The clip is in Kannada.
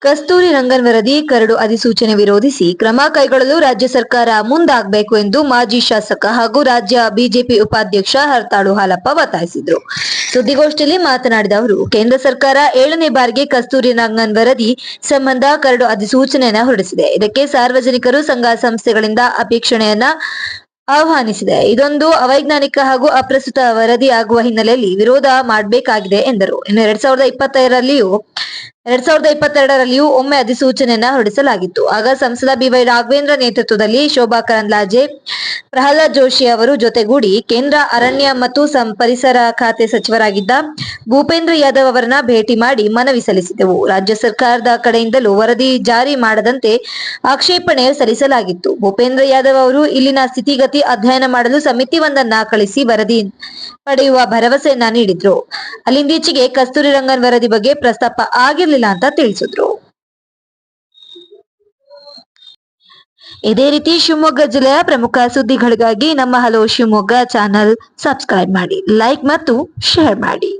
ಕಸ್ತೂರಿ ರಂಗನ್ ವರದಿ ಕರಡು ಅಧಿಸೂಚನೆ ವಿರೋಧಿಸಿ ಕ್ರಮ ಕೈಗೊಳ್ಳಲು ರಾಜ್ಯ ಸರ್ಕಾರ ಮುಂದಾಗಬೇಕು ಎಂದು ಮಾಜಿ ಶಾಸಕ ಹಾಗೂ ರಾಜ್ಯ ಬಿಜೆಪಿ ಉಪಾಧ್ಯಕ್ಷ ಹರತಾಳು ಹಾಲಪ್ಪ ಒತ್ತಾಯಿಸಿದರು. ಸುದ್ದಿಗೋಷ್ಠಿಯಲ್ಲಿ ಮಾತನಾಡಿದ ಅವರು, ಕೇಂದ್ರ ಸರ್ಕಾರ 7ನೇ ಬಾರಿಗೆ ಕಸ್ತೂರಿ ರಂಗನ್ ವರದಿ ಸಂಬಂಧ ಕರಡು ಅಧಿಸೂಚನೆಯನ್ನು ಹೊರಡಿಸಿದೆ. ಇದಕ್ಕೆ ಸಾರ್ವಜನಿಕರು, ಸಂಘ ಸಂಸ್ಥೆಗಳಿಂದ ಅಪೇಕ್ಷಣೆಯನ್ನ ಆಹ್ವಾನಿಸಿದೆ. ಇದೊಂದು ಅವೈಜ್ಞಾನಿಕ ಹಾಗೂ ಅಪ್ರಸ್ತುತ ವರದಿ ಆಗುವ ಹಿನ್ನೆಲೆಯಲ್ಲಿ ವಿರೋಧ ಮಾಡಬೇಕಾಗಿದೆ ಎಂದರು. ಇನ್ನು 2022ರಲ್ಲಿಯೂ ಒಮ್ಮೆ ಅಧಿಸೂಚನೆಯನ್ನ ಹೊರಡಿಸಲಾಗಿತ್ತು. ಆಗ ಸಂಸದ ಬಿವೈ ರಾಘವೇಂದ್ರ ನೇತೃತ್ವದಲ್ಲಿ ಶೋಭಾ ಕರಂದ್ಲಾಜೆ, ಪ್ರಹ್ಲಾದ್ ಜೋಶಿ ಅವರು ಜೊತೆಗೂಡಿ ಕೇಂದ್ರ ಅರಣ್ಯ ಮತ್ತು ಪರಿಸರ ಖಾತೆ ಸಚಿವರಾಗಿದ್ದ ಭೂಪೇಂದ್ರ ಯಾದವ್ ಅವರನ್ನ ಭೇಟಿ ಮಾಡಿ ಮನವಿ ಸಲ್ಲಿಸಿದೆವು. ರಾಜ್ಯ ಸರ್ಕಾರದ ಕಡೆಯಿಂದಲೂ ವರದಿ ಜಾರಿ ಮಾಡದಂತೆ ಆಕ್ಷೇಪಣೆ ಸಲ್ಲಿಸಲಾಗಿತ್ತು. ಭೂಪೇಂದ್ರ ಯಾದವ್ ಅವರು ಇಲ್ಲಿನ ಸ್ಥಿತಿಗತಿ ಅಧ್ಯಯನ ಮಾಡಲು ಸಮಿತಿಯೊಂದನ್ನ ಕಳಿಸಿ ವರದಿ ಪಡೆಯುವ ಭರವಸೆಯನ್ನ ನೀಡಿದ್ರು. ಅಲ್ಲಿಂದೀಚೆಗೆ ಕಸ್ತೂರಿ ರಂಗನ್ ವರದಿ ಬಗ್ಗೆ ಪ್ರಸ್ತಾಪ ಆಗಿರ್ಲಿಲ್ಲ ಅಂತ ತಿಳಿಸಿದ್ರು. ಇದೇ ರೀತಿ ಶಿವಮೊಗ್ಗ ಜಿಲ್ಲೆಯ ಪ್ರಮುಖ ಸುದ್ದಿಗಳಿಗಾಗಿ ನಮ್ಮ ಹಲೋ ಶಿವಮೊಗ್ಗ ಚಾನಲ್ ಸಬ್ಸ್ಕ್ರೈಬ್ ಮಾಡಿ, ಲೈಕ್ ಮತ್ತು ಶೇರ್ ಮಾಡಿ.